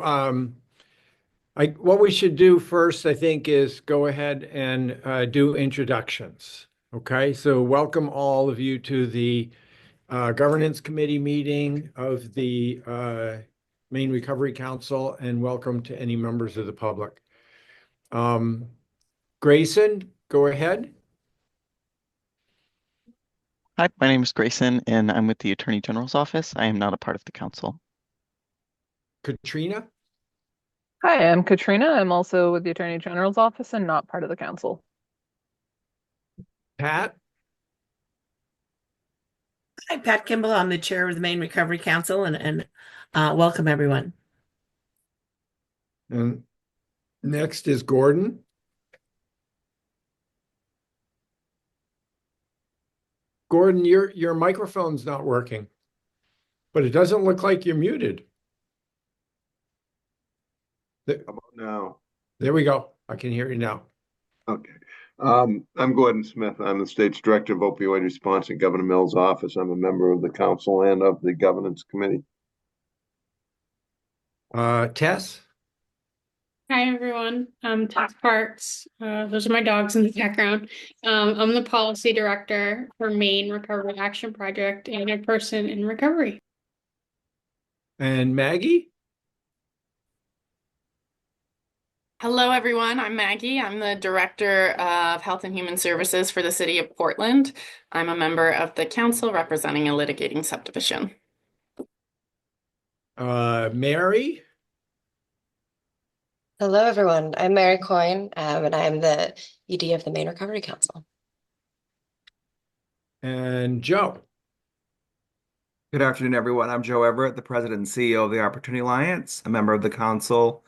Um, what we should do first, I think, is go ahead and do introductions. Okay, so welcome all of you to the Governance Committee meeting of the Maine Recovery Council, and welcome to any members of the public. Grayson, go ahead. Hi, my name is Grayson, and I'm with the Attorney General's office. I am not a part of the council. Katrina, Hi, I'm Katrina. I'm also with the Attorney General's office and not part of the council. Pat, Hi, Pat Kimball. I'm the chair of the Maine Recovery Council and welcome everyone. and next is Gordon. Gordon, your microphone's not working, but it doesn't look like you're muted. How about now? There we go. I can hear you now. Okay. I'm Gordon Smith. I'm the state's director of opioid response at Governor Mills' office. I'm a member of the council and of the governance committee. Tess, Hi everyone, I'm Tess Parks. Those are my dogs in the background. I'm the policy director for Maine Recovery Action Project and a person in recovery. and Maggie. Hello, everyone. I'm Maggie. I'm the Director of Health and Human Services for the City of Portland. I'm a member of the council representing a litigating subdivision. Mary, Hello, everyone. I'm Mary Coyne, and I'm the ED of the Maine Recovery Council. and Joe. Good afternoon, everyone. I'm Joe Everett, the President and CEO of the Opportunity Alliance, a member of the council,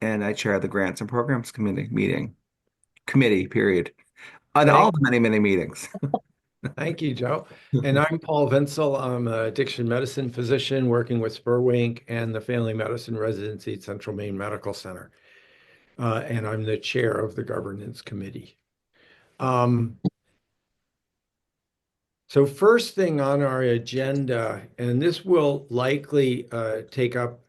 and I chair the Grants and Programs Committee, period. On all the many, many meetings. Thank you, Joe. And I'm Paul Vinsel. I'm an addiction medicine physician working with Spurwink and the Family Medicine Residency at Central Maine Medical Center. And I'm the chair of the Governance Committee. So first thing on our agenda, and this will likely take up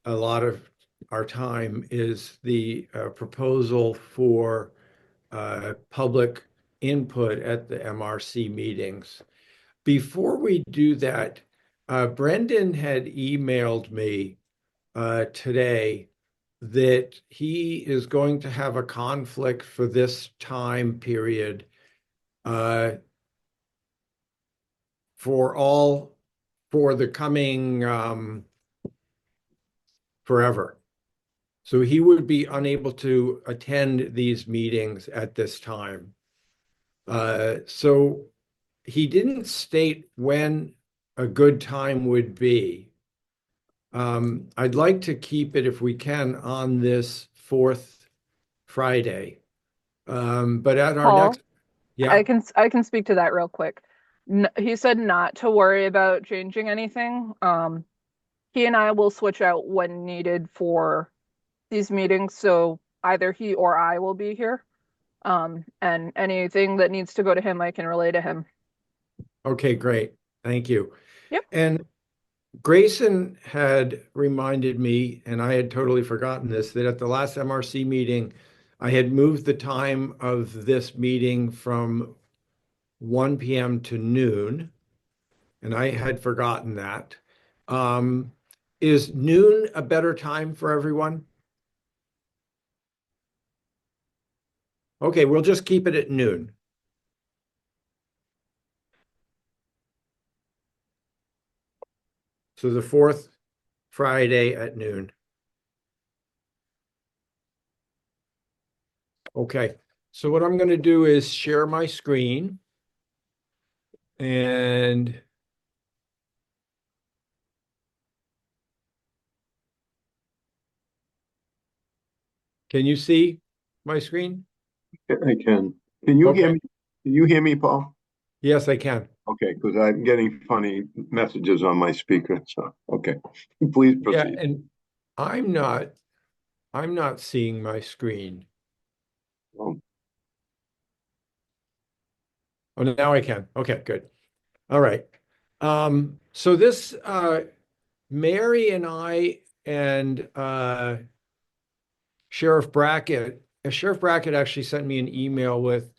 a lot of our time, is the proposal for public input at the MRC meetings. Before we do that, Brendan had emailed me today that he is going to have a conflict for this time period for the coming forever. So he would be unable to attend these meetings at this time. So he didn't state when a good time would be. I'd like to keep it, if we can, on this fourth Friday. But at our Paul, next, yeah, I can speak to that real quick. He said not to worry about changing anything. He and I will switch out when needed for these meetings, so either he or I will be here. And anything that needs to go to him, I can relay to him. okay, great. Thank you. Yep. And Grayson had reminded me, and I had totally forgotten this, that at the last MRC meeting, I had moved the time of this meeting from 1 p.m. to noon, and I had forgotten that. Is noon a better time for everyone? Okay, we'll just keep it at noon. So the fourth Friday at noon. Okay, so what I'm going to do is share my screen. And can you see my screen? I can. Can you hear Okay. me? Can you hear me, Paul? Yes, I can. Okay, because I'm getting funny messages on my speaker. So, okay, please Yeah, proceed. and I'm not seeing my screen. Um, Oh, now I can. Okay, good. All right. So this Mary and I and Sheriff Brackett. Sheriff Brackett actually sent me an email with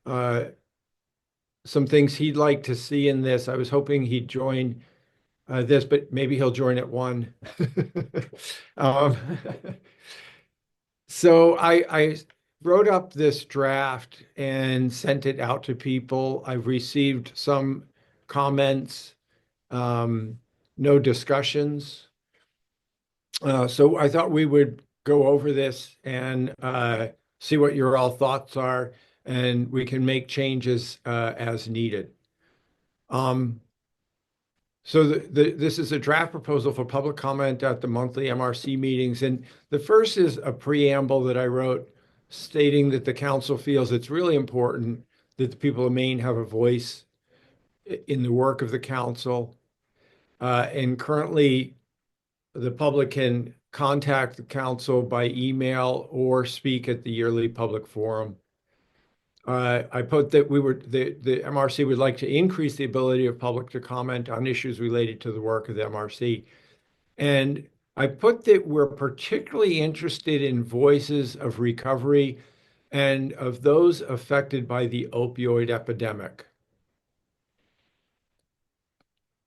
uh, some things he'd like to see in this. I was hoping he'd join this, but maybe he'll join at 1. um, so I wrote up this draft and sent it out to people. I've received some comments, no discussions. So I thought we would go over this and see what your all thoughts are, and we can make changes as needed. So this is a draft proposal for public comment at the monthly MRC meetings. And the first is a preamble that I wrote stating that the council feels it's really important that the people of Maine have a voice in the work of the council. And currently, the public can contact the council by email or speak at the yearly public forum. I put that the MRC would like to increase the ability of public to comment on issues related to the work of the MRC. And I put that we're particularly interested in voices of recovery and of those affected by the opioid epidemic.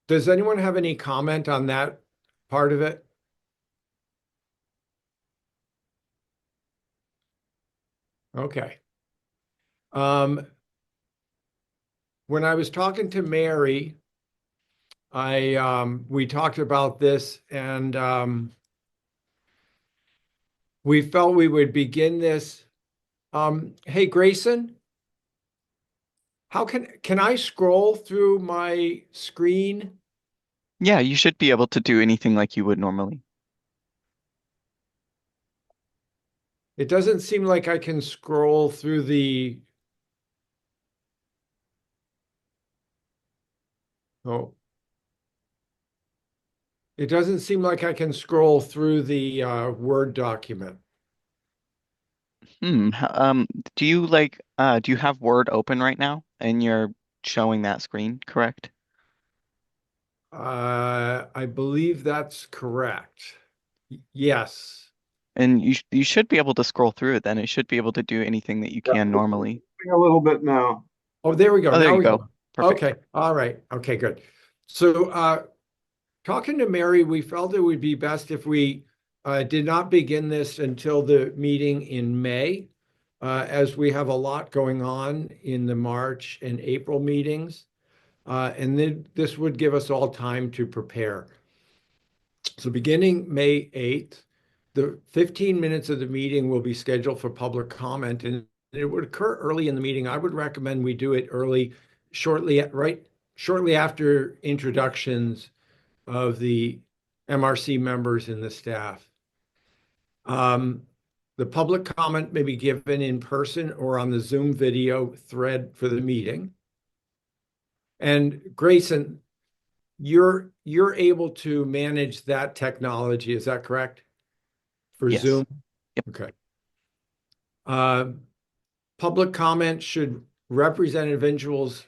Does anyone have any comment on that part of it? Okay. When I was talking to Mary, we talked about this, and we felt we would begin this. Hey, Grayson, how can I scroll through my screen? Yeah, you should be able to do anything like you would normally. It doesn't seem like I can scroll through the. Oh. It doesn't seem like I can scroll through the Word document. Do you do you have Word open right now and you're showing that screen, correct? I believe that's correct. Yes. And you should be able to scroll through it then. It should be able to do anything that you Yeah, can normally. a little bit now. Oh, there we go. Oh, there Now you we go. go. Perfect. Okay. All right. Okay, good. So talking to Mary, we felt it would be best if we did not begin this until the meeting in May, as we have a lot going on in the March and April meetings. And then this would give us all time to prepare. So beginning May 8th, the 15 minutes of the meeting will be scheduled for public comment, and it would occur early in the meeting. I would recommend we do it early, shortly after introductions of the MRC members and the staff. The public comment may be given in person or on the Zoom video thread for the meeting. And Grayson, you're able to manage that technology, is that correct? For Yes. Zoom? Yep. Okay. Public comment should represent individuals'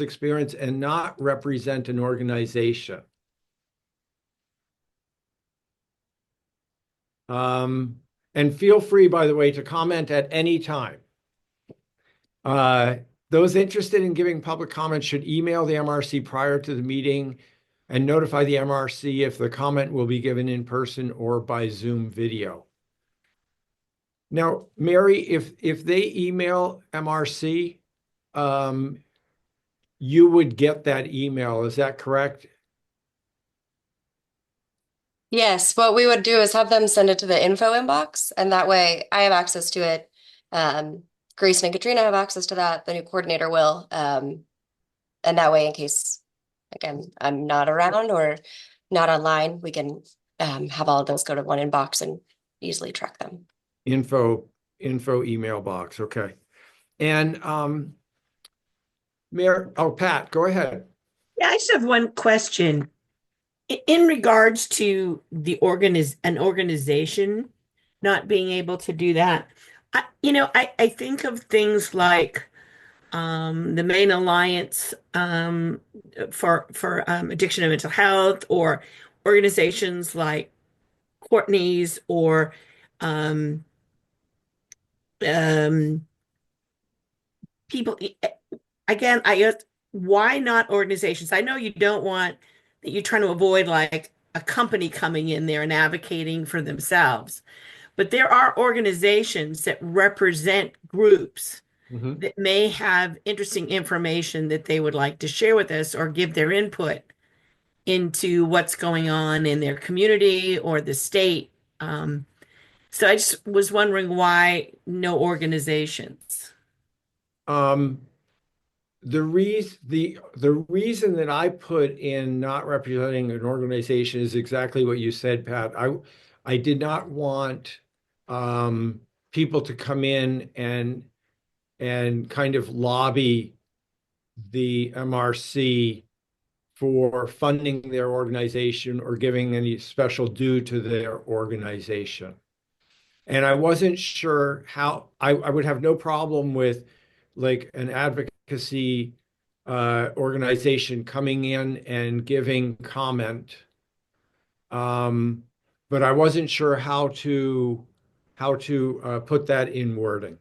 experience and not represent an organization. And feel free, by the way, to comment at any time. Those interested in giving public comment should email the MRC prior to the meeting and notify the MRC if the comment will be given in person or by Zoom video. Now, Mary, if they email MRC, you would get that email. Is that correct? Yes, what we would do is have them send it to the info inbox, and that way I have access to it. Grayson and Katrina have access to that. The new coordinator will. And that way, in case, again, I'm not around or not online, we can have all of those go to one inbox and easily track them. Info email box. Okay. And Mayor, Pat, go ahead. Yeah, I just have one question. In regards to an organization not being able to do that, I think of things like the Maine Alliance for Addiction and Mental Health, or organizations like Courtney's or um, um, people. Again, why not organizations? I know you don't want that you're trying to avoid like a company coming in there and advocating for themselves, but there are organizations that represent groups Mhm. that may have interesting information that they would like to share with us or give their input into what's going on in their community or the state. So I just was wondering why no organizations. Um, the reason that I put in not representing an organization is exactly what you said, Pat. I did not want um, people to come in and kind of lobby the MRC for funding their organization or giving any special due to their organization. And I wasn't sure how I would have no problem with like an advocacy organization coming in and giving comment. Um, but I wasn't sure how to put that in wording.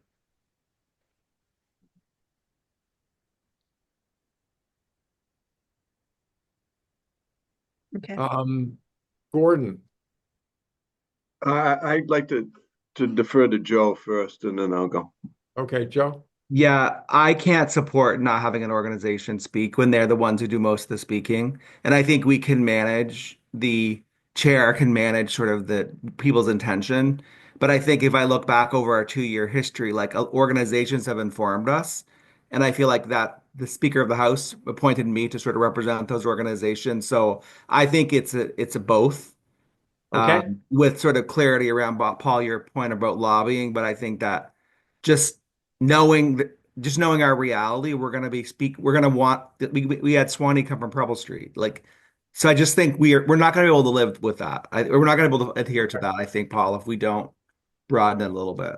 Okay. Gordon. I'd like to defer to Joe first, and then I'll go. Okay, Joe. Yeah, I can't support not having an organization speak when they're the ones who do most of the speaking. And I think we can manage the chair can manage sort of the people's intention. But I think if I look back over our 2 year history, like organizations have informed us. And I feel like that the Speaker of the House appointed me to sort of represent those organizations. So I think it's a both Okay. with sort of clarity around Paul, your point about lobbying, but I think that just knowing that just knowing our reality, we're gonna want that we had Swanee come from Preble Street. Like so I just think we're not gonna be able to live with that. We're not gonna be able to adhere to that, I think, Paul, if we don't broaden it a little bit.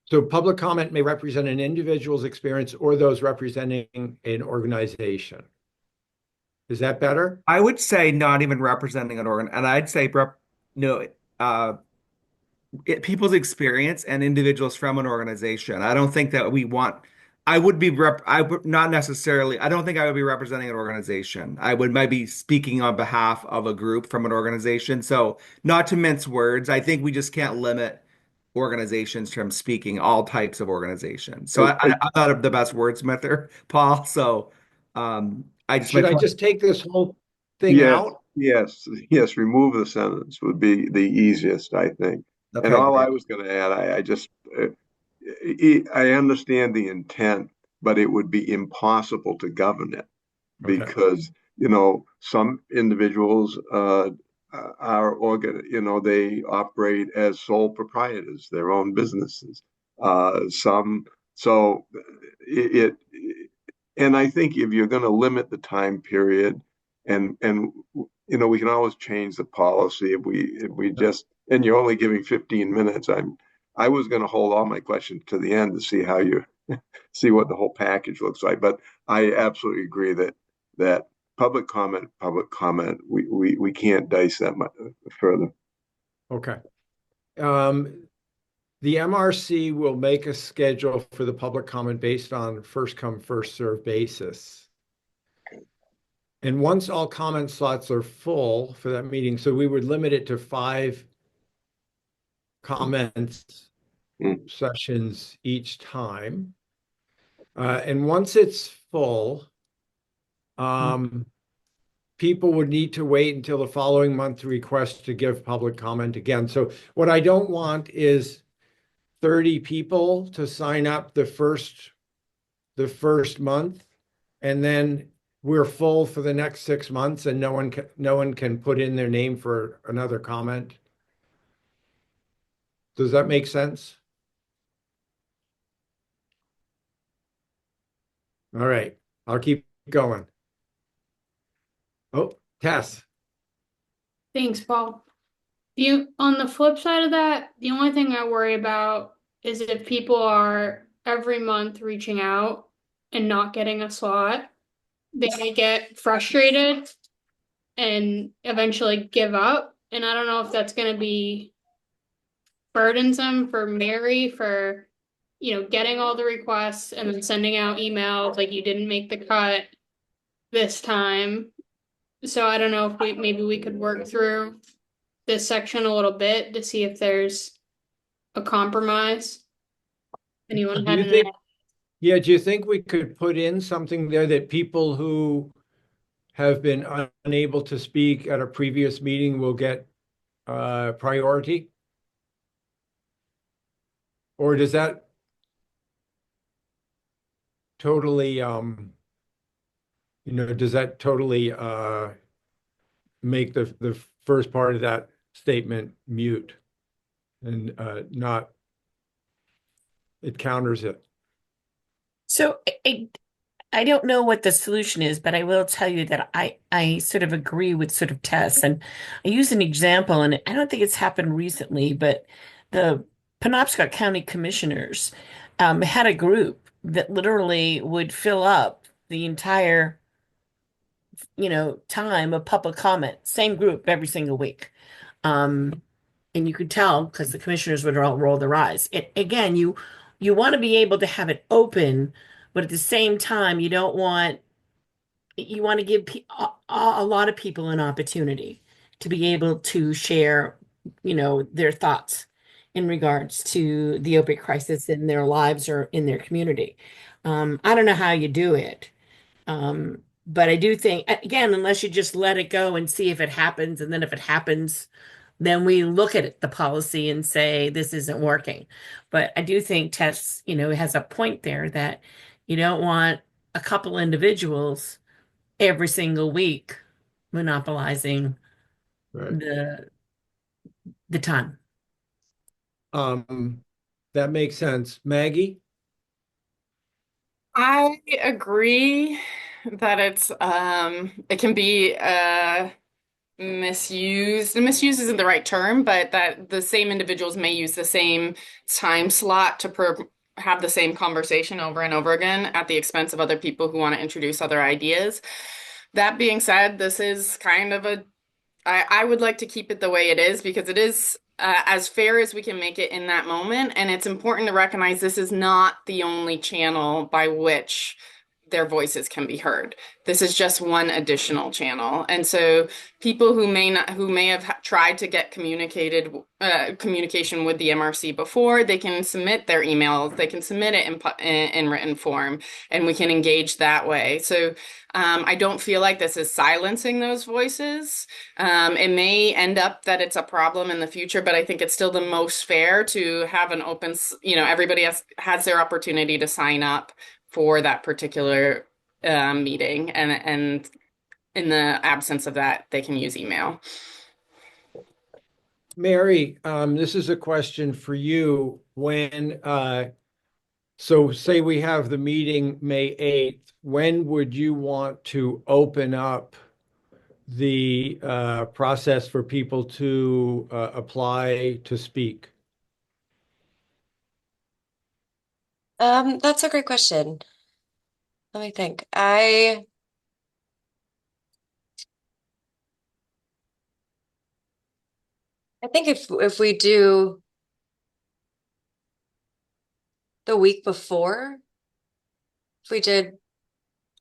So public comment may represent an individual's experience or those representing an organization. Is that better? I would say not even representing an organ, and I'd say no, uh people's experience and individuals from an organization. I don't think that we want. I would not necessarily. I don't think I would be representing an organization. I would maybe speaking on behalf of a group from an organization. So, not to mince words, I think we just can't limit organizations from speaking all types of organizations. So, I'm not the best wordsmither, Paul. So, I just my Should I point. just take this whole thing Yes, out? yes. Remove the sentence would be the easiest, I think. And Okay, all I great. was going to add, I just, I understand the intent, but it would be impossible to govern it Okay. because, some individuals are they operate as sole proprietors, their own businesses. Some, so and I think if you're going to limit the time period, and we can always change the policy if we just, and you're only giving 15 minutes. I was going to hold all my questions to the end to see how you see what the whole package looks like. But I absolutely agree that public comment, we can't dice that much further. Okay. Um, the MRC will make a schedule for the public comment based on first come, first served basis. And once all comment slots are full for that meeting, so we would limit it to 5 comments Mm. sessions each time. And once it's full, people would need to wait until the following month to request to give public comment again. So what I don't want is 30 people to sign up the first month, and then we're full for the next 6 months and no one can put in their name for another comment. Does that make sense? All right, I'll keep going. Oh, Tess. Thanks, Paul. On the flip side of that, the only thing I worry about is if people are every month reaching out and not getting a slot, they may get frustrated and eventually give up. And I don't know if that's going to be burdensome for Mary for, getting all the requests and then sending out emails like you didn't make the cut this time. So I don't know if maybe we could work through this section a little bit to see if there's a compromise. Anyone Do had you an think, yeah, do you think we could put in something there that people who have been unable to speak at a previous meeting will get priority? Or does that totally, does that totally make the first part of that statement mute and not, it counters it? So I don't know what the solution is, but I will tell you that I sort of agree with sort of Tess. And I use an example, and I don't think it's happened recently, but the Penobscot County Commissioners had a group that literally would fill up the entire, time of public comment, same group every single week. Um, and you could tell because the commissioners would all roll their eyes. Again, you want to be able to have it open, but at the same time, you want to give a lot of people an opportunity to be able to share, their thoughts in regards to the opioid crisis in their lives or in their community. I don't know how you do it. But I do think, again, unless you just let it go and see if it happens, and then if it happens, then we look at it, the policy and say this isn't working. But I do think Tess, has a point there that you don't want a couple individuals every single week monopolizing Right. the time. Um, that makes sense. Maggie? I agree that it can be misused. And misuse isn't the right term, but that the same individuals may use the same time slot to have the same conversation over and over again at the expense of other people who want to introduce other ideas. That being said, this is kind of I would like to keep it the way it is because it is as fair as we can make it in that moment. And it's important to recognize this is not the only channel by which their voices can be heard. This is just one additional channel. And so people who may have tried to get communication with the MRC before, they can submit their emails, they can submit it in written form, and we can engage that way. So I don't feel like this is silencing those voices. It may end up that it's a problem in the future, but I think it's still the most fair to have an open, everybody has their opportunity to sign up for that particular meeting, and in the absence of that, they can use email. Mary, this is a question for you. So say we have the meeting May 8th, when would you want to open up the process for people to apply to speak? That's a great question. Let me think. I think if we do the week before, if we did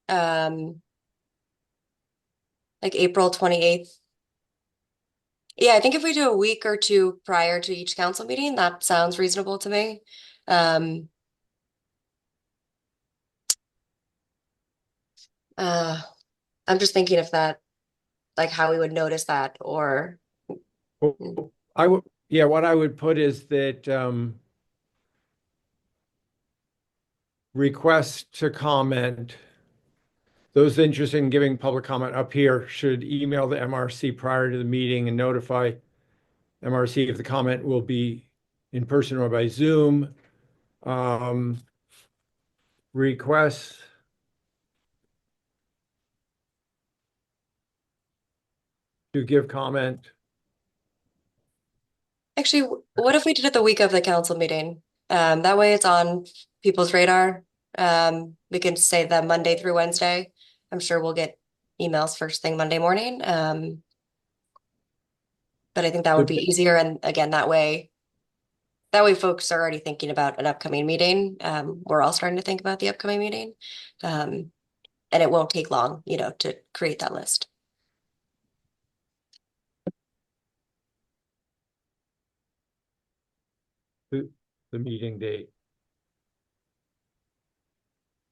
like April 28th. Yeah, I think if we do a week or two prior to each council meeting, that sounds reasonable to me. Um uh I'm just thinking if that, like how we would notice that, or I would, yeah, what I would put is that requests to comment, those interested in giving public comment up here should email the MRC prior to the meeting and notify MRC if the comment will be in person or by Zoom. Requests to give comment. actually, what if we did it the week of the council meeting? That way it's on people's radar. We can say that Monday through Wednesday. I'm sure we'll get emails first thing Monday morning. But I think that would The- be easier. And again, that way folks are already thinking about an upcoming meeting. We're all starting to think about the upcoming meeting. And it won't take long, to create that list. the meeting date.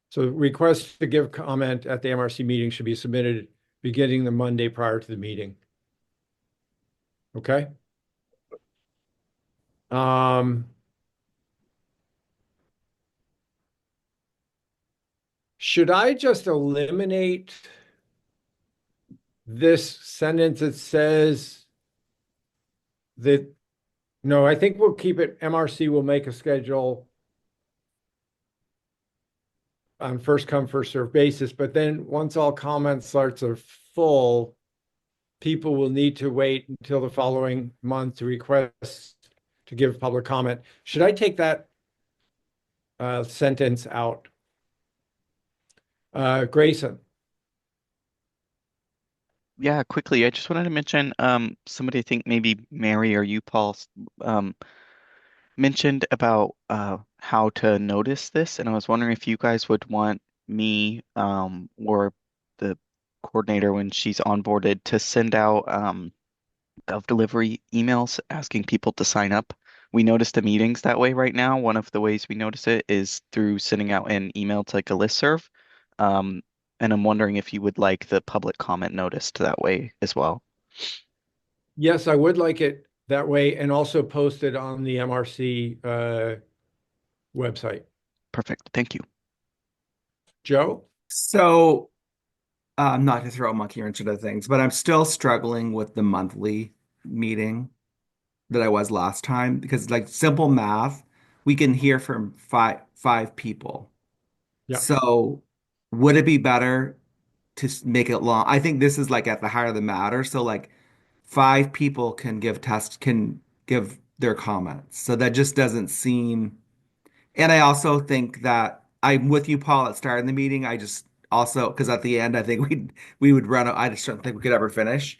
So requests to give comment at the MRC meeting should be submitted beginning the Monday prior to the meeting. Okay? Should I just eliminate this sentence that says that, no, I think we'll keep it, MRC will make a schedule on first come, first served basis, but then once all comment slots are full, people will need to wait until the following month to request to give public comment. Should I take that sentence out? Grayson. Yeah, quickly, I just wanted to mention somebody, I think maybe Mary or you, Paul, mentioned about how to notice this, and I was wondering if you guys would want me or the coordinator when she's onboarded to send out of delivery emails asking people to sign up. We notice the meetings that way right now. One of the ways we notice it is through sending out an email to like a listserv. Um, and I'm wondering if you would like the public comment noticed that way as well. Yes, I would like it that way and also posted on the MRC website. Perfect. Thank you. Joe? So, not to throw a monkey wrench into things, but I'm still struggling with the monthly meeting that I was last time because, like, simple math, we can hear from five people. Yeah. So, would it be better to make it long? I think this is like at the heart of the matter. So, like, five people can give their comments. So that just doesn't seem. And I also think that I'm with you, Paul, at starting the meeting. I just also because at the end, I think we would run. I just don't think we could ever finish.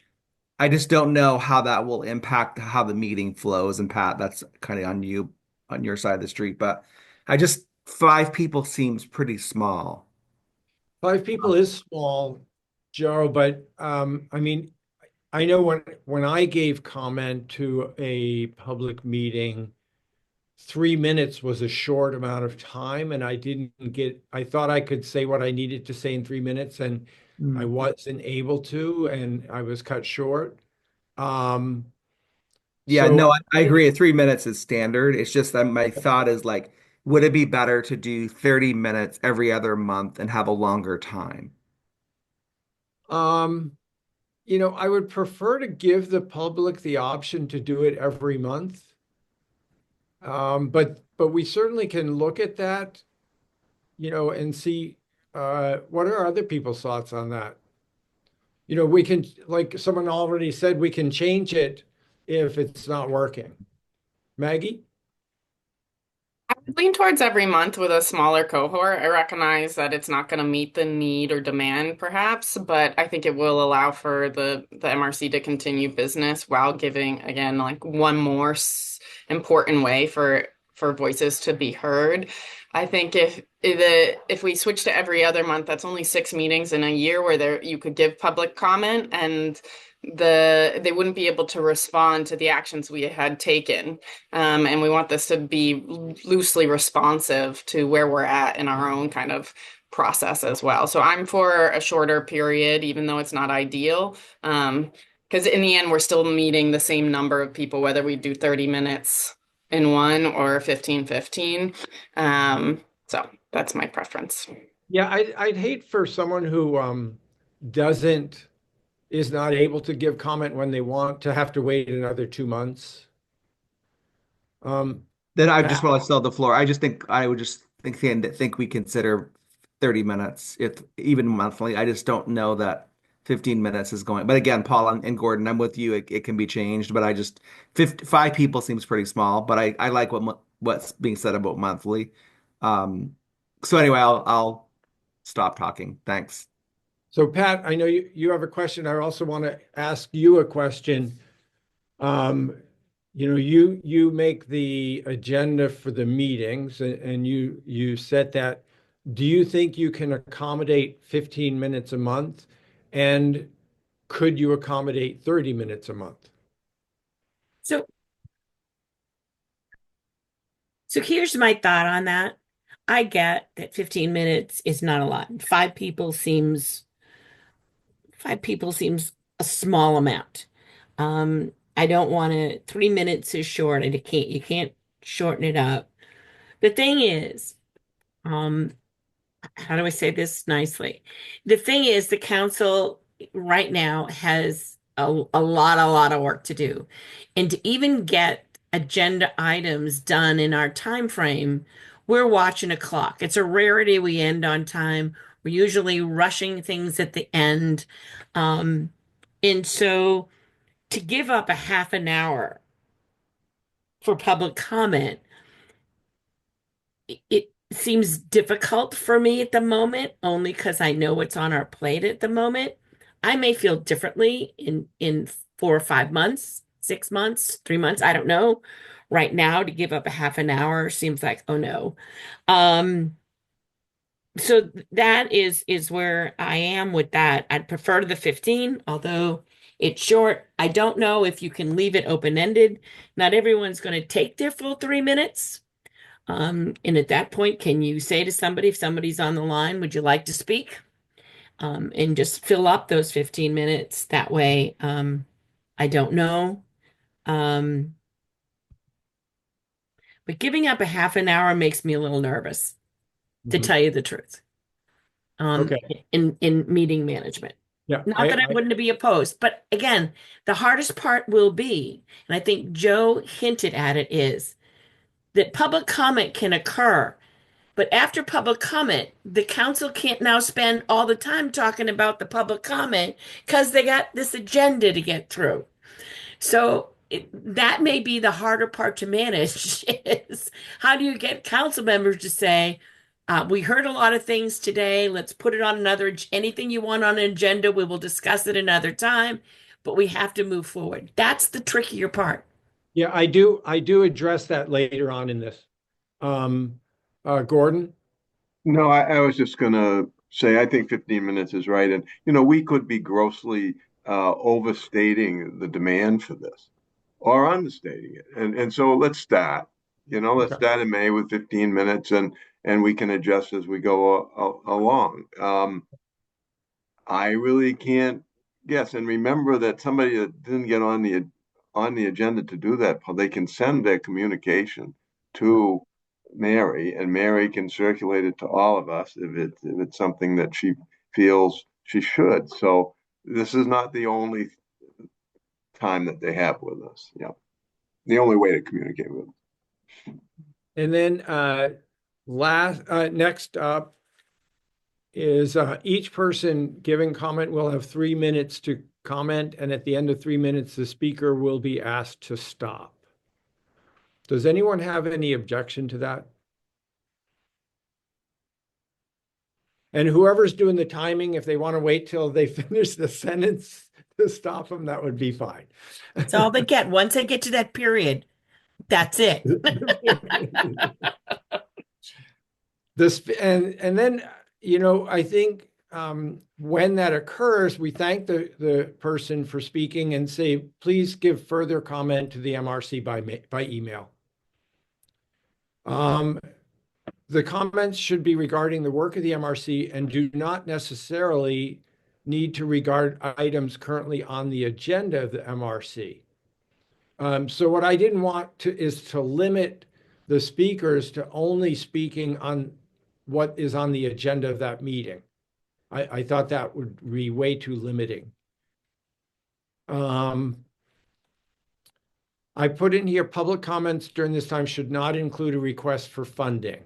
I just don't know how that will impact how the meeting flows. And Pat, that's kind of on you, on your side of the street. But I just five people seems pretty small. 5 people is small, Joe, but I mean, I know when I gave comment to a public meeting, 3 minutes was a short amount of time, and I thought I could say what I needed to say in 3 minutes, and I Mm. wasn't able to, and I was cut short. Um, Yeah, so no, I agree. 3 minutes is standard. It's just that my thought is like, would it be better to do 30 minutes every other month and have a longer time? um, I would prefer to give the public the option to do it every month. But we certainly can look at that, and see what are other people's thoughts on that. We can, like someone already said, we can change it if it's not working. Maggie? I would lean towards every month with a smaller cohort. I recognize that it's not going to meet the need or demand, perhaps, but I think it will allow for the MRC to continue business while giving, again, like one more important way for voices to be heard. I think if we switch to every other month, that's only 6 meetings in a year where you could give public comment, and they wouldn't be able to respond to the actions we had taken. And we want this to be loosely responsive to where we're at in our own kind of process as well. So I'm for a shorter period, even though it's not ideal. Because in the end, we're still meeting the same number of people, whether we do 30 minutes in one or 15. So that's my preference. Yeah, I'd hate for someone who doesn't is not able to give comment when they want to have to wait another 2 months. Um, Then I just Pat? while I still have the floor, I just think I would just think we consider 30 minutes if even monthly. I just don't know that 15 minutes is going. But again, Paul and Gordon, I'm with you. It can be changed, but I just five people seems pretty small. But I like what's being said about monthly. Um, so anyway, I'll stop talking. Thanks. So Pat, I know you have a question. I also want to ask you a question. Um, you make the agenda for the meetings and you set that. Do you think you can accommodate 15 minutes a month? And could you accommodate 30 minutes a month? So, so here's my thought on that. I get that 15 minutes is not a lot. Five people seems a small amount. I don't want to, 3 minutes is short and you can't shorten it up. The thing is, um, how do I say this nicely? The thing is, the council right now has a lot of work to do. And to even get agenda items done in our time frame, we're watching a clock. It's a rarity we end on time. We're usually rushing things at the end. Um, and so to give up a half an hour for public comment, it seems difficult for me at the moment, only because I know what's on our plate at the moment. I may feel differently in 4 or 5 months, 6 months, 3 months. I don't know. Right now, to give up a half an hour seems like, oh no. Um, so that is where I am with that. I'd prefer the 15, although it's short. I don't know if you can leave it open-ended. Not everyone's going to take their full 3 minutes. And at that point, can you say to somebody, if somebody's on the line, would you like to speak? And just fill up those 15 minutes that way. I don't know. Um, but giving up a half an hour makes me a little nervous, to Mhm. tell you the truth, Okay. in meeting management. Yeah. Not that I wouldn't be opposed, but again, the hardest part will be, and I think Joe hinted at it, is that public comment can occur. But after public comment, the council can't now spend all the time talking about the public comment because they got this agenda to get through. So that may be the harder part to manage is how do you get council members to say, we heard a lot of things today. Let's put it on anything you want on an agenda. We will discuss it another time, but we have to move forward. That's the trickier part. Yeah, I do address that later on in this. Gordon? No, I was just gonna say I think 15 minutes is right, and we could be grossly overstating the demand for this, or understating it, and so let's start. Let's Okay. start in May with 15 minutes, and we can adjust as we go along. I really can't guess. And remember that somebody that didn't get on the agenda to do that, they can send their communication to Mary, and Mary can circulate it to all of us if it's something that she feels she should. So this is not the only time that they have with us. Yeah, the only way to communicate with them. And then next up is each person giving comment will have 3 minutes to comment, and at the end of 3 minutes, the speaker will be asked to stop. Does anyone have any objection to that? And whoever's doing the timing, if they want to wait till they finish the sentence to stop them, that would be fine. That's all they get. Once they get to that period, that's it. This and then I think when that occurs, we thank the person for speaking and say, please give further comment to the MRC by email. The comments should be regarding the work of the MRC and do not necessarily need to regard items currently on the agenda of the MRC. So what I didn't want is to limit the speakers to only speaking on what is on the agenda of that meeting. I thought that would be way too limiting. I put in here, public comments during this time should not include a request for funding.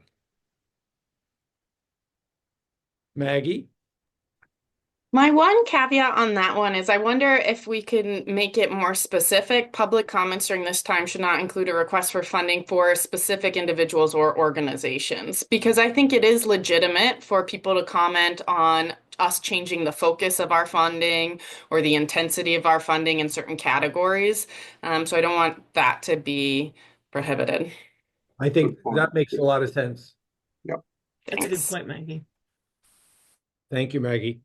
Maggie? My one caveat on that one is I wonder if we can make it more specific. Public comments during this time should not include a request for funding for specific individuals or organizations, because I think it is legitimate for people to comment on us changing the focus of our funding or the intensity of our funding in certain categories. So I don't want that to be prohibited. I think that makes a lot of sense. Yep. That's a good Thanks. point, Maggie. Thank you, Maggie.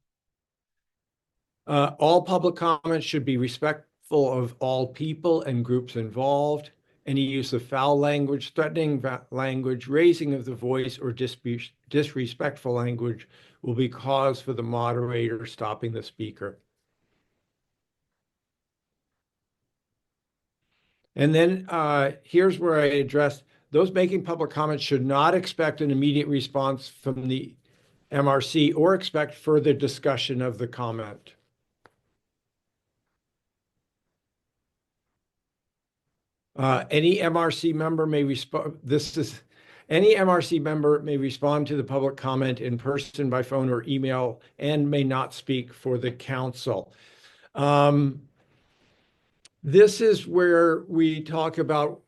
All public comments should be respectful of all people and groups involved. Any use of foul language, threatening language, raising of the voice, or disrespectful language will be cause for the moderator stopping the speaker. And then here's where I addressed those making public comments should not expect an immediate response from the MRC or expect further discussion of the comment. Any MRC member may respond. Any MRC member may respond to the public comment in person, by phone, or email, and may not speak for the council. This is where we talk about,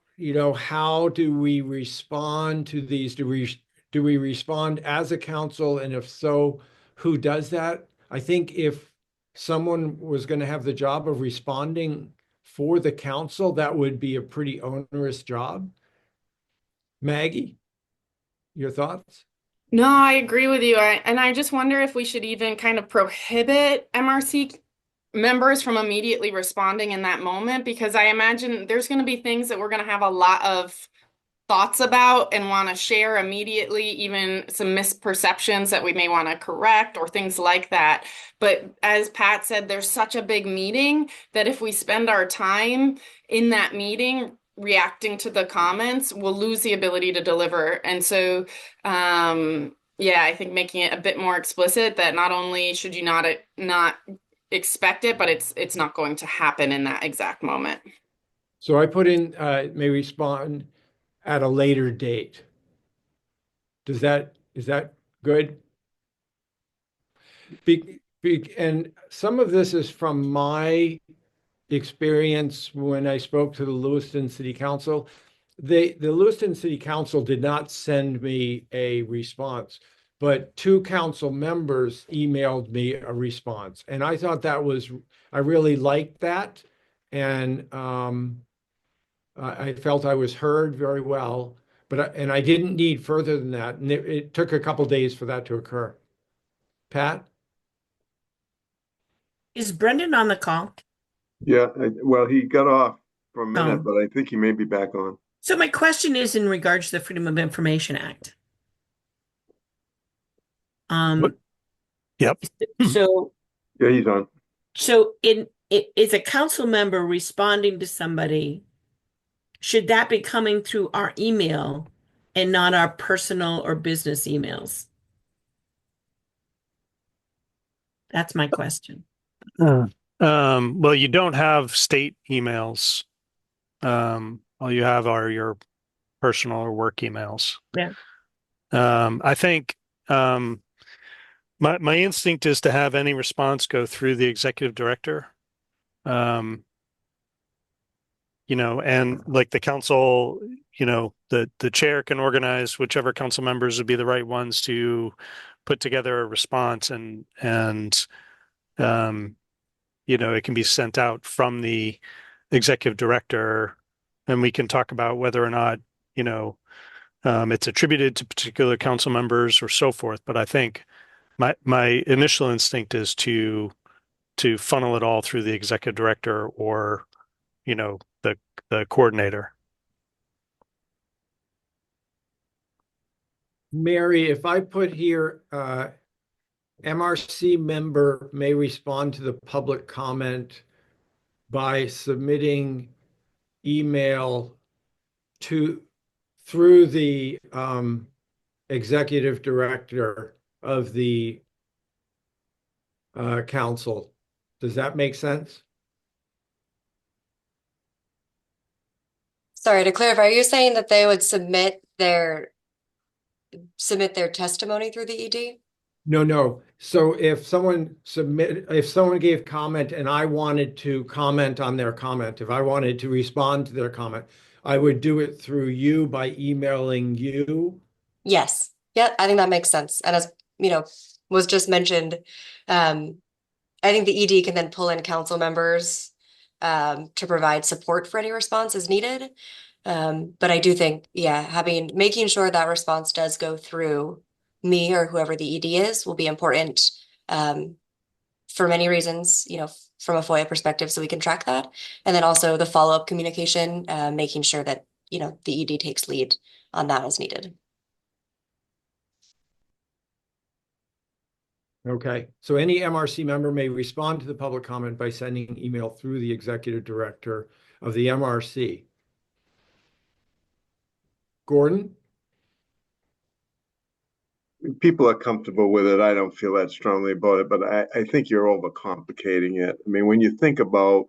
how do we respond to these? Do we respond as a council? And if so, who does that? I think if someone was going to have the job of responding for the council, that would be a pretty onerous job. Maggie, your thoughts? No, I agree with you. And I just wonder if we should even kind of prohibit MRC members from immediately responding in that moment, because I imagine there's going to be things that we're going to have a lot of thoughts about and want to share immediately, even some misperceptions that we may want to correct or things like that. But as Pat said, there's such a big meeting that if we spend our time in that meeting reacting to the comments, we'll lose the ability to deliver. And so, yeah, I think making it a bit more explicit that not only should you not expect it, but it's not going to happen in that exact moment. So I put in may respond at a later date. Is that good? And some of this is from my experience when I spoke to the Lewiston City Council. The Lewiston City Council did not send me a response, but 2 council members emailed me a response. And I thought I really liked that. And I felt I was heard very well, and I didn't need further than that. And it took a couple days for that to occur. Pat? Is Brendan on the call? Yeah, well, he got off for a minute, Oh. but I think he may be back on. So my question is in regards to the Freedom of Information Act. Yep. So Yeah, he's on. So is a council member responding to somebody, should that be coming through our email and not our personal or business emails? That's my question. Well, you don't have state emails. All you have are your personal or work emails. Yeah. I think my instinct is to have any response go through the executive director. And like the council, the chair can organize whichever council members would be the right ones to put together a response, and it can be sent out from the executive director, and we can talk about whether or not it's attributed to particular council members or so forth. But I think my initial instinct is to funnel it all through the executive director or the coordinator. Mary, if I put here, MRC member may respond to the public comment by submitting email through the executive director of the council. Does that make sense? Sorry, to clarify, are you saying that they would submit their testimony through the ED? No. So if someone gave comment and I wanted to comment on their comment, if I wanted to respond to their comment, I would do it through you by emailing you. Yes. Yeah, I think that makes sense. And as was just mentioned. I think the ED can then pull in council members to provide support for any response as needed. But I do think, yeah, making sure that response does go through me or whoever the ED is will be important for many reasons, from a FOIA perspective, so we can track that. And then also the follow-up communication, making sure that, the ED takes lead on that as needed. Okay, so any MRC member may respond to the public comment by sending email through the executive director of the MRC. Gordon? People are comfortable with it. I don't feel that strongly about it, but I think you're overcomplicating it. I mean, when you think about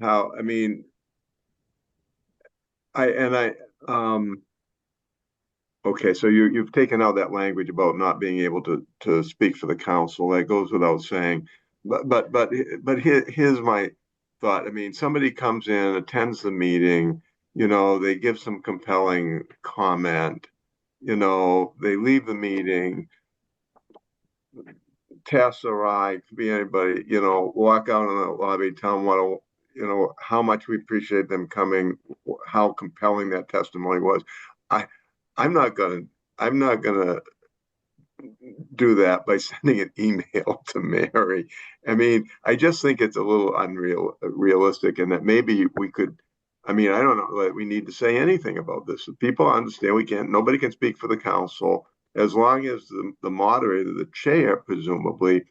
how, I mean, okay, so you've taken out that language about not being able to speak for the council. That goes without saying. But here's my thought. I mean, somebody comes in, attends the meeting, they give some compelling comment, they leave the meeting, Tess or I, could be anybody, walk out in the lobby, tell them how much we appreciate them coming, how compelling that testimony was. I'm not gonna do that by sending an email to Mary. I mean, I just think it's a little realistic, and that maybe we could. I mean, I don't know that we need to say anything about this. People understand nobody can speak for the council as long as the moderator, the chair, presumably,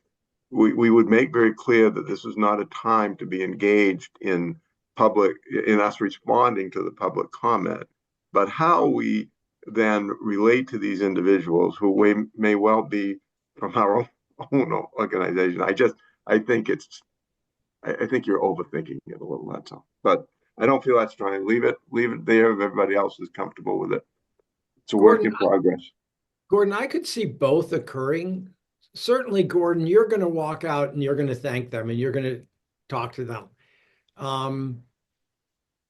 we would make very clear that this is not a time to be engaged in us responding to the public comment, but how we then relate to these individuals who may well be from our own organization. I think you're overthinking it a little, that's all. But I don't feel that's trying. Leave it there if everybody else is comfortable with it. It's a work in progress. Gordon, I could see both occurring. Certainly, Gordon, you're going to walk out and you're going to thank them and you're going to talk to them.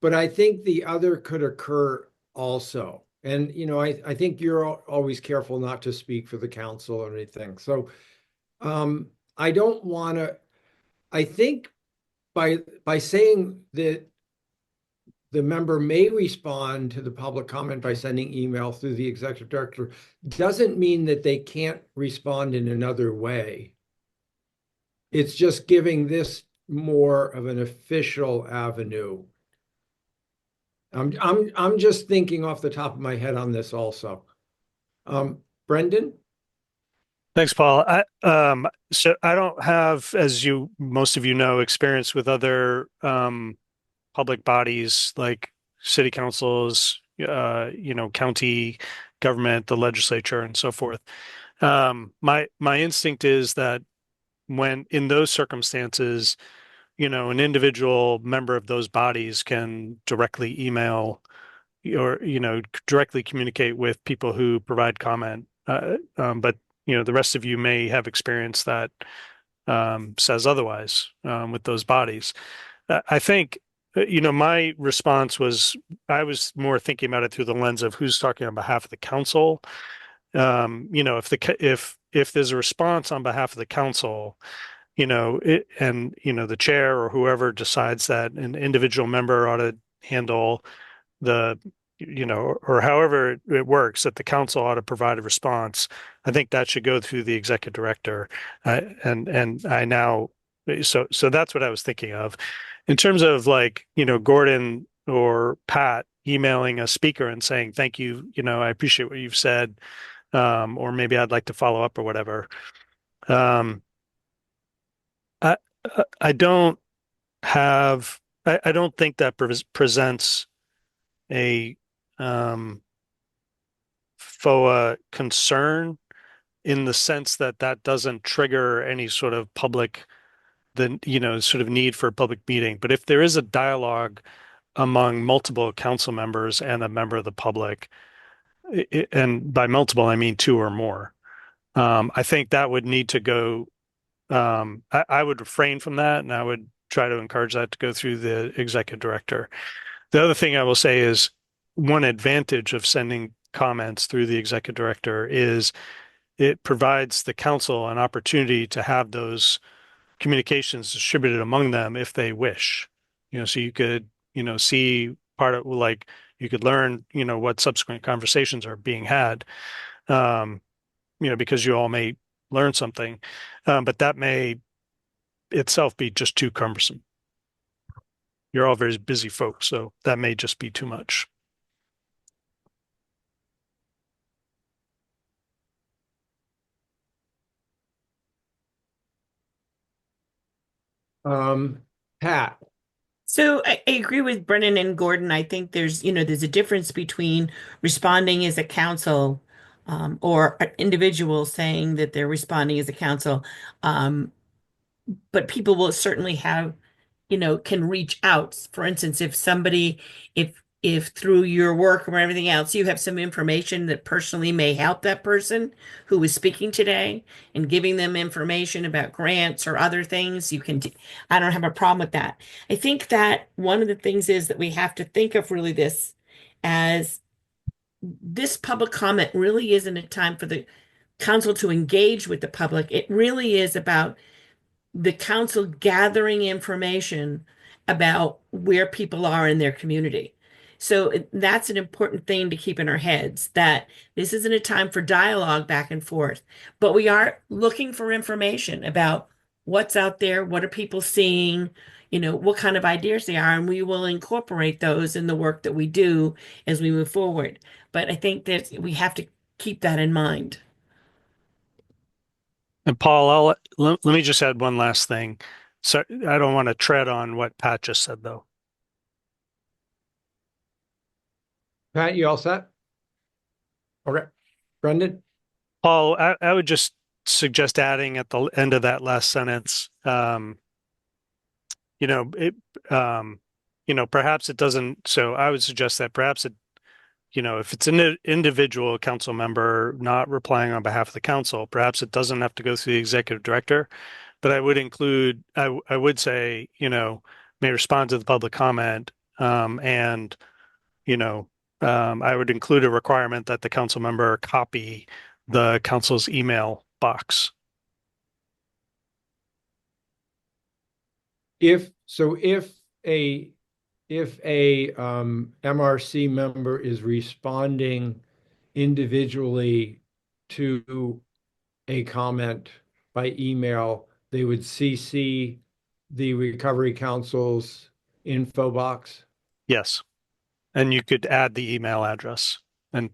But I think the other could occur also. And, I think you're always careful not to speak for the council or anything. So I don't want to, I think by saying that the member may respond to the public comment by sending email through the executive director doesn't mean that they can't respond in another way. It's just giving this more of an official avenue. I'm just thinking off the top of my head on this also. Brendan? Thanks, Paul. So I don't have, as most of you know, experience with other public bodies like city councils, county government, the legislature, and so forth. My instinct is that when in those circumstances, an individual member of those bodies can directly email or directly communicate with people who provide comment. But the rest of you may have experience that says otherwise with those bodies. I think my response was I was more thinking about it through the lens of who's talking on behalf of the council. If there's a response on behalf of the council, the chair or whoever decides that an individual member ought to handle the or however it works, that the council ought to provide a response. I think that should go through the executive director. And I now, so that's what I was thinking of. In terms of Gordon or Pat emailing a speaker and saying, thank you, I appreciate what you've said, or maybe I'd like to follow up or whatever. I I don't I don't think that presents a FOA concern in the sense that doesn't trigger any sort of sort of need for a public meeting. But if there is a dialogue among multiple council members and a member of the public, and by multiple, I mean two or more, I think that would need to go. I would refrain from that, and I would try to encourage that to go through the executive director. The other thing I will say is one advantage of sending comments through the executive director is it provides the council an opportunity to have those communications distributed among them if they wish. So you could, see part of like you could learn, what subsequent conversations are being had, because you all may learn something, but that may itself be just too cumbersome. You're all very busy folks, so that may just be too much. Pat. So I agree with Brennan and Gordon. I think there's a difference between responding as a council, or an individual saying that they're responding as a council. Um, but people will certainly can reach out. For instance, if through your work or everything else, you have some information that personally may help that person who is speaking today and giving them information about grants or other things, I don't have a problem with that. I think that one of the things is that we have to think of really this as this public comment really isn't a time for the council to engage with the public. It really is about the council gathering information about where people are in their community. So that's an important thing to keep in our heads, that this isn't a time for dialogue back and forth, but we are looking for information about what's out there, what are people seeing, what kind of ideas they are, and we will incorporate those in the work that we do as we move forward. But I think that we have to keep that in mind. And Paul, let me just add one last thing. So I don't want to tread on what Pat just said, though. Pat, you all set? Okay. Brendan? Paul, I would just suggest adding at the end of that last sentence, perhaps it doesn't. So I would suggest that perhaps it, if it's an individual council member not replying on behalf of the council, perhaps it doesn't have to go through the executive director. But I would say, may respond to the public comment, and I would include a requirement that the council member copy the council's email box. If a MRC member is responding individually to a comment by email, they would CC the Recovery Council's info box. Yes. And you could add the email address, and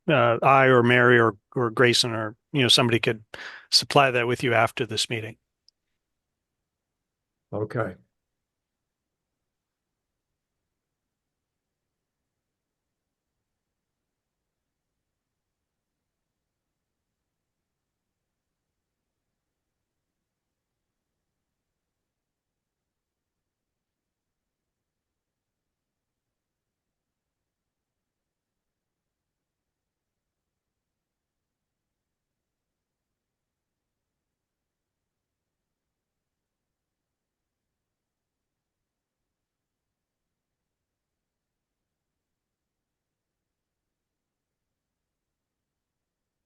I or Mary or Grayson or somebody could supply that with you after this meeting. Okay.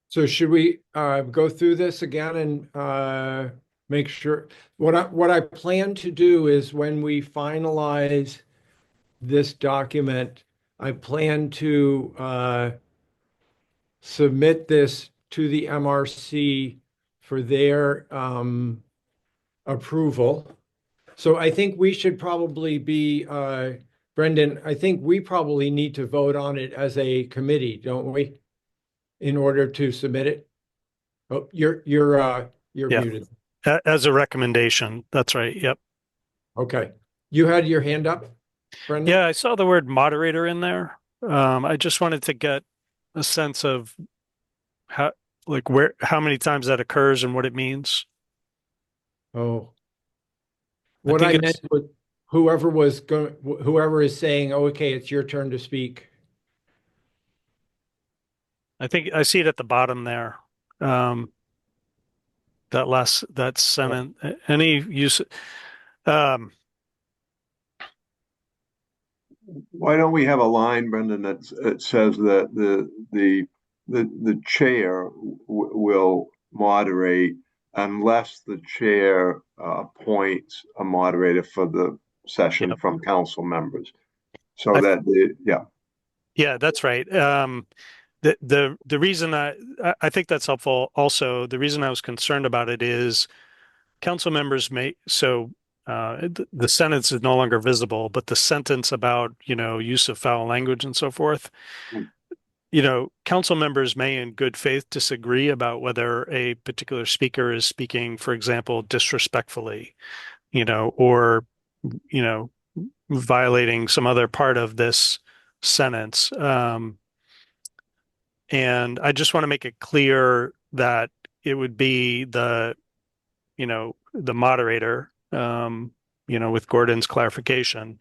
So should we go through this again and make sure what I plan to do is when we finalize this document, I plan to submit this to the MRC for their approval. So I think we should probably be Brendan, I think we probably need to vote on it as a committee, don't we? In order to submit it. Oh, you're Yeah. muted. As a recommendation. That's right. Yep. Okay. You had your hand up, Brendan? Yeah, I saw the word moderator in there. I just wanted to get a sense of how many times that occurs and what it means. Oh. I What think I it's meant was whoever is saying, oh, okay, it's your turn to speak. I think I see it at the bottom there. That sentence. Any use um Why don't we have a line, Brendan, that says that the the chair will moderate unless the chair appoints a moderator for the session Yep. from council members. So I- that, yeah. Yeah, that's right. The reason I think that's helpful. Also, the reason I was concerned about it is council members the sentence is no longer visible, but the sentence about, use of foul language and so forth, council members may in good faith disagree about whether a particular speaker is speaking, for example, disrespectfully, or, you know, violating some other part of this sentence. And I just want to make it clear that it would be the moderator, with Gordon's clarification,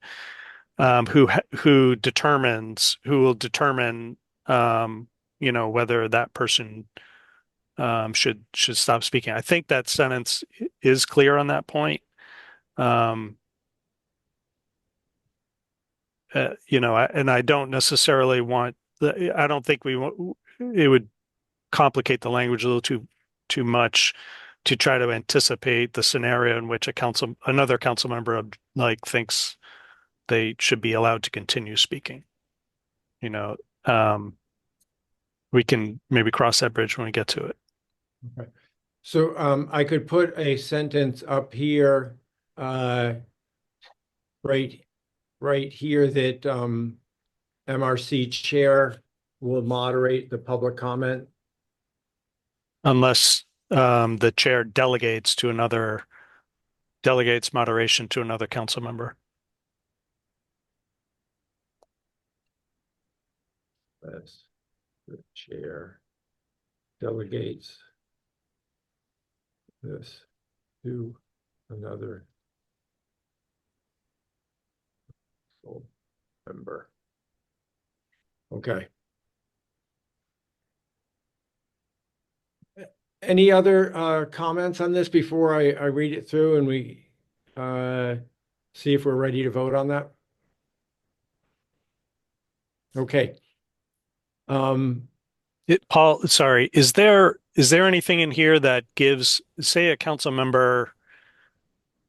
who will determine, whether that person should stop speaking. I think that sentence is clear on that point. Um, and I don't necessarily I don't think it would complicate the language a little too much to try to anticipate the scenario in which another council member thinks they should be allowed to continue speaking. Um, we can maybe cross that bridge when we get to it. Okay. So I could put a sentence up here, right here that MRC chair will moderate the public comment. Unless the chair delegates moderation to another council member. Yes, the chair delegates this to another member. Okay. Any other comments on this before I read it through and we see if we're ready to vote on that? Okay. Paul, sorry, is there anything in here that gives, say, a council member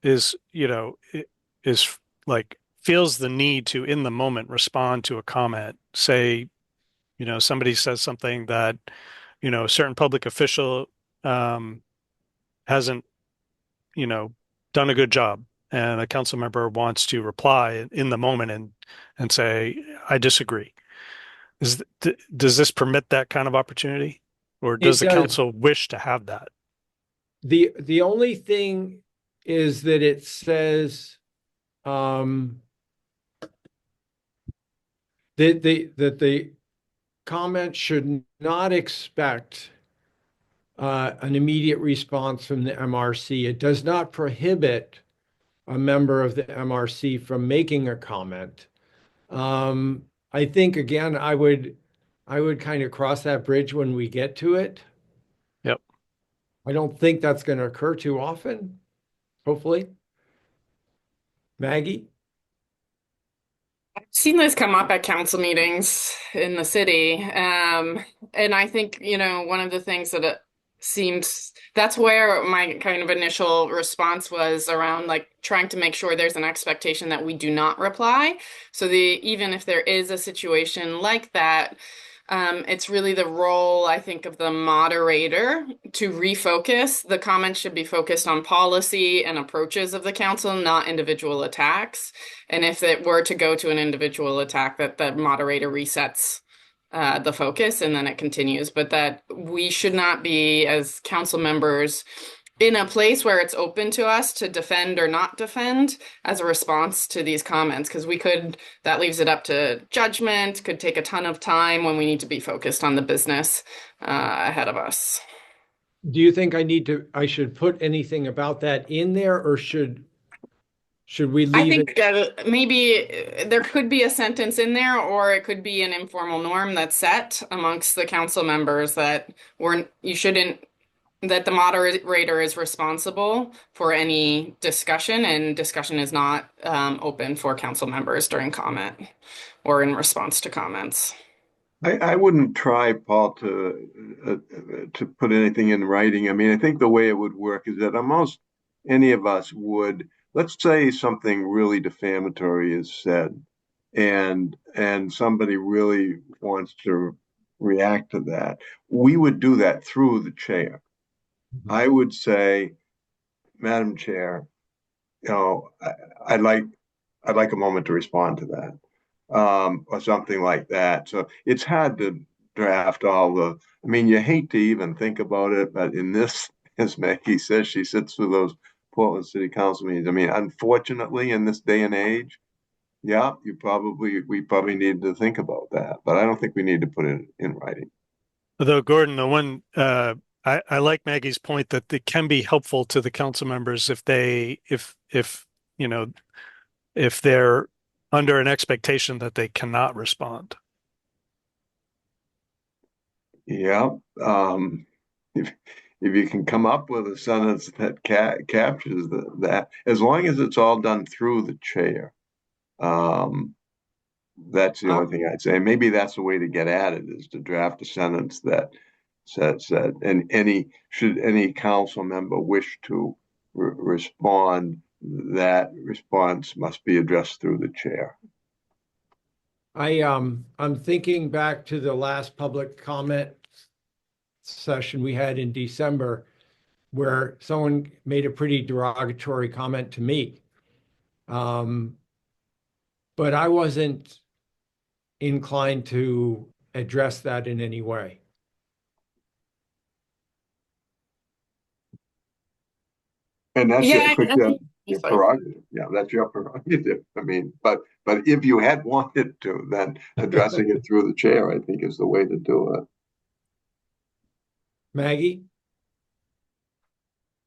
is, is like feels the need to in the moment respond to a comment, say, somebody says something that, a certain public official hasn't, done a good job, and a council member wants to reply in the moment and say, I disagree. Does this permit that kind of opportunity, or does the does. council wish to have that? The only thing is that it says that the comment should not expect an immediate response from the MRC. It does not prohibit a member of the MRC from making a comment. I think again, I would kind of cross that bridge when we get to it. Yep. I don't think that's going to occur too often, hopefully. Maggie? I've seen this come up at council meetings in the city. And I think, one of the things that it seems that's where my kind of initial response was around like trying to make sure there's an expectation that we do not reply. So even if there is a situation like that, it's really the role, I think, of the moderator to refocus. The comments should be focused on policy and approaches of the council, not individual attacks. And if it were to go to an individual attack, that the moderator resets the focus and then it continues. But that we should not be, as council members, in a place where it's open to us to defend or not defend as a response to these comments, because that leaves it up to judgment, could take a ton of time when we need to be focused on the business ahead of us. Do you think I should put anything about that in there, or should we leave it? I think maybe there could be a sentence in there, or it could be an informal norm that's set amongst the council members that that the moderator is responsible for any discussion, and discussion is not open for council members during comment or in response to comments. I wouldn't try, Paul, to put anything in writing. I mean, I think the way it would work is that almost any of us would, let's say something really defamatory is said, and somebody really wants to react to that. We would do that through the chair. I would say, Madam Chair, you know, I'd like a moment to respond to that, or something like that. So it's hard to draft all the. I mean, you hate to even think about it, but in this, as Maggie says, she sits through those Portland City Council meetings. I mean, unfortunately, in this day and age, yeah, we probably need to think about that, but I don't think we need to put it in writing. Although Gordon, the one I like Maggie's point that it can be helpful to the council members if they if you know if they're under an expectation that they cannot respond. Yeah. If if you can come up with a sentence that captures that, as long as it's all done through the chair, um, that's the only thing I'd say. Maybe that's the way to get at it, is to draft a sentence that says that, and should any council member wish to respond, that response must be addressed through the chair. I'm thinking back to the last public comment session we had in December, where someone made a pretty derogatory comment to me. But I wasn't inclined to address that in any way. And that's Yeah, your prerogative. Yeah, that's your prerogative. I mean, but if you had wanted to, then addressing it through the chair, I think, is the way to do it. Maggie?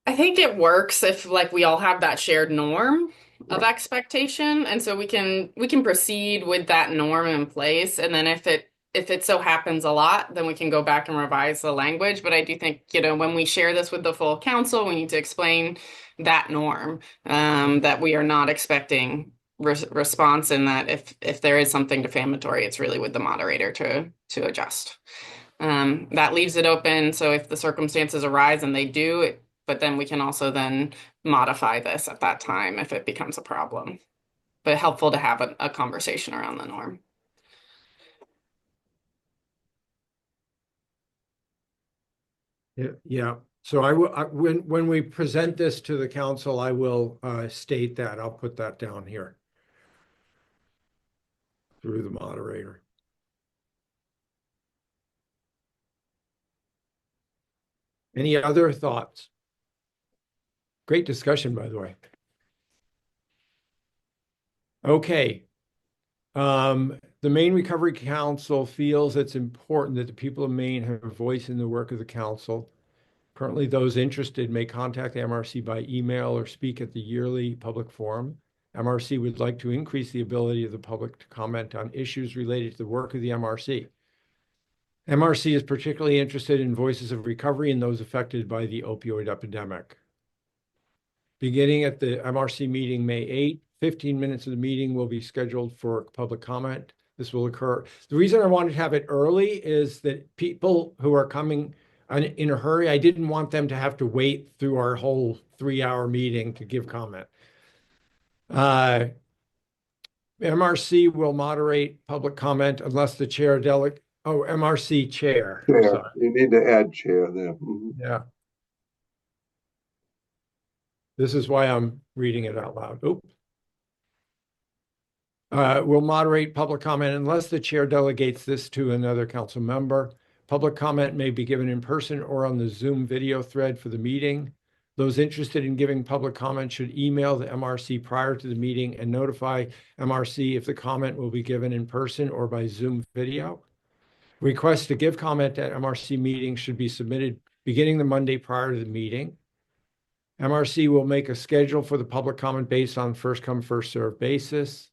I think it works if like we all have that shared norm of expectation, and so we can proceed with that norm in place, and then if it so happens a lot, then we can go back and revise the language. But I do think, when we share this with the full council, we need to explain that norm, that we are not expecting response, and that if there is something defamatory, it's really with the moderator to adjust. That leaves it open, so if the circumstances arise and they do, but then we can also then modify this at that time if it becomes a problem. But helpful to have a conversation around the norm. Yeah. So when we present this to the council, I will state that. I'll put that down here through the moderator. Any other thoughts? Great discussion, by the way. Okay. The Maine Recovery Council feels it's important that the people of Maine have a voice in the work of the council. Currently, those interested may contact the MRC by email or speak at the yearly public forum. MRC would like to increase the ability of the public to comment on issues related to the work of the MRC. MRC is particularly interested in voices of recovery and those affected by the opioid epidemic. Beginning at the MRC meeting May 8th, 15 minutes of the meeting will be scheduled for public comment. This will occur. The reason I wanted to have it early is that people who are coming in a hurry, I didn't want them to have to wait through our whole 3-hour meeting to give comment. MRC will moderate public comment unless the chair MRC chair. Chair, you need to add chair there. Yeah. This is why I'm reading it out loud. Oops. Will moderate public comment unless the chair delegates this to another council member. Public comment may be given in person or on the Zoom video thread for the meeting. Those interested in giving public comment should email the MRC prior to the meeting and notify MRC if the comment will be given in person or by Zoom video. Requests to give comment at MRC meetings should be submitted beginning the Monday prior to the meeting. MRC will make a schedule for the public comment based on first come, first served basis.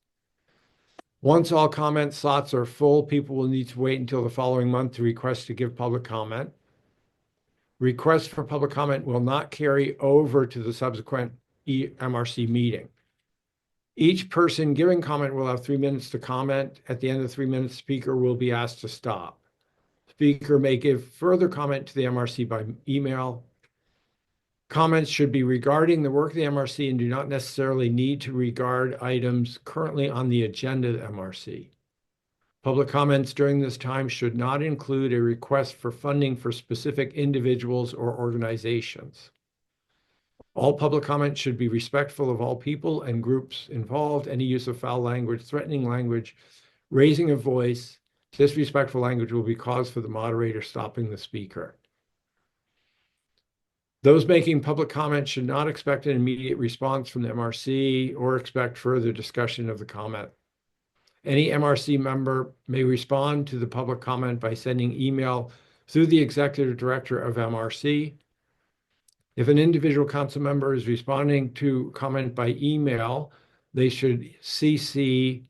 Once all comment slots are full, people will need to wait until the following month to request to give public comment. Requests for public comment will not carry over to the subsequent MRC meeting. Each person giving comment will have 3 minutes to comment. At the end of 3 minutes, speaker will be asked to stop. Speaker may give further comment to the MRC by email. Comments should be regarding the work of the MRC and do not necessarily need to regard items currently on the agenda of the MRC. Public comments during this time should not include a request for funding for specific individuals or organizations. All public comments should be respectful of all people and groups involved. Any use of foul language, threatening language, raising a voice, disrespectful language will be cause for the moderator stopping the speaker. Those making public comments should not expect an immediate response from the MRC or expect further discussion of the comment. Any MRC member may respond to the public comment by sending email through the executive director of MRC. If an individual council member is responding to comment by email, they should CC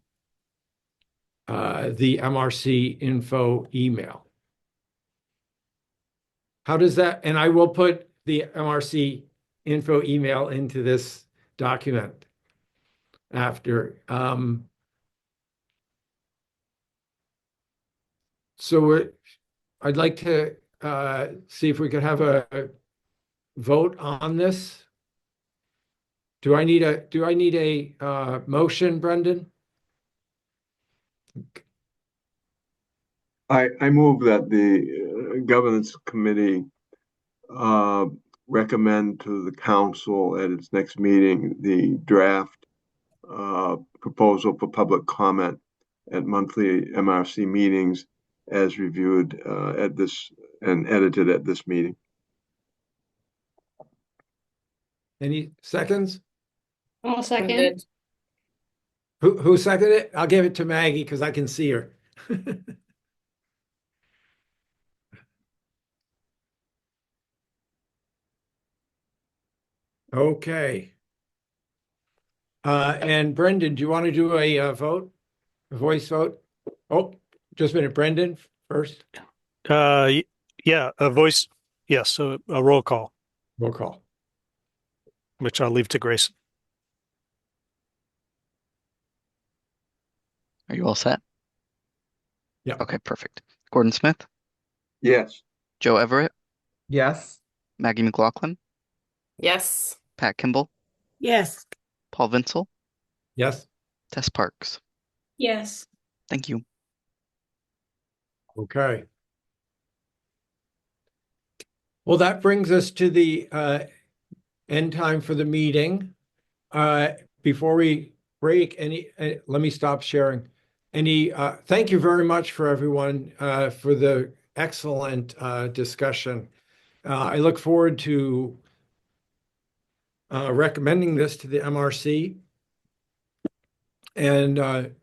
the MRC info email. How does that, and I will put the MRC info email into this document after. So I'd like to see if we could have a vote on this. Do I need a motion, Brendan? I move that the governance committee recommend to the council at its next meeting the draft proposal for public comment at monthly MRC meetings as reviewed at this and edited at this meeting. Any seconds? I'll second. Who seconded it? I'll give it to Maggie because I can see her. Okay. And Brendan, do you want to do a vote, a voice vote? Oh, just a minute, Brendan first. Yeah, a voice. Yes, so a roll call, Roll call. which I'll leave to Grace. Are you all set? Yeah. Okay, perfect. Gordon Smith, Yes. Joe Everett, Yes. Maggie McLaughlin, Yes. Pat Kimball, Yes. Paul Vinsel, Yes. Tess Parks. Yes. Thank you. Okay. Well, that brings us to the end time for the meeting. Before we break, let me stop sharing. Thank you very much for everyone for the excellent discussion. I look forward to recommending this to the MRC, and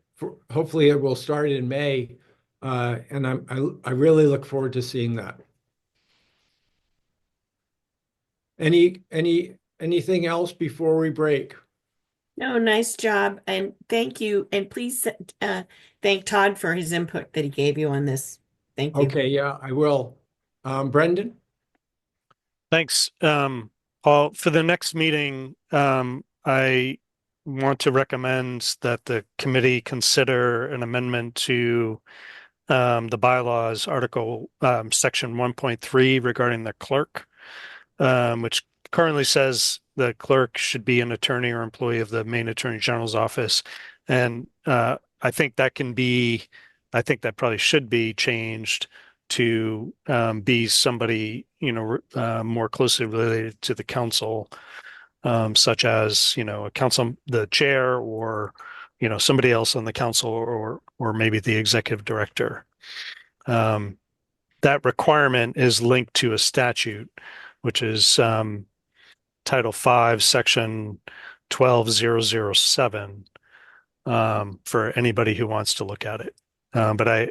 hopefully it will start in May. And I really look forward to seeing that. Anything else before we break? No, nice job. And thank you. And please thank Todd for his input that he gave you on this. Thank you. Okay, yeah, I will. Brendan? Thanks. Paul, for the next meeting, I want to recommend that the committee consider an amendment to the bylaws article section 1.3 regarding the clerk, which currently says the clerk should be an attorney or employee of the Maine Attorney General's office. And I think that probably should be changed to be somebody, more closely related to the council, such as, the chair or, somebody else on the council or maybe the executive director. That requirement is linked to a statute, which is Title 5, Section 12007, for anybody who wants to look at it. But I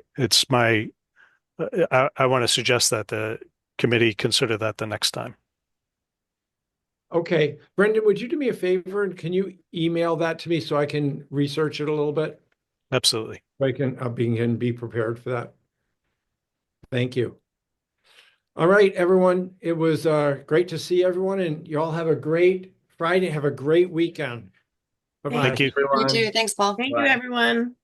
want to suggest that the committee consider that the next time. Okay, Brendan, would you do me a favor and can you email that to me so I can research it a little bit? Absolutely. So I can be prepared for that. Thank you. All right, everyone. It was great to see everyone, and you all have a great Friday. Have a great weekend. Bye-bye. Thank you. You too. Thanks, Paul. Thank you, Bye. everyone.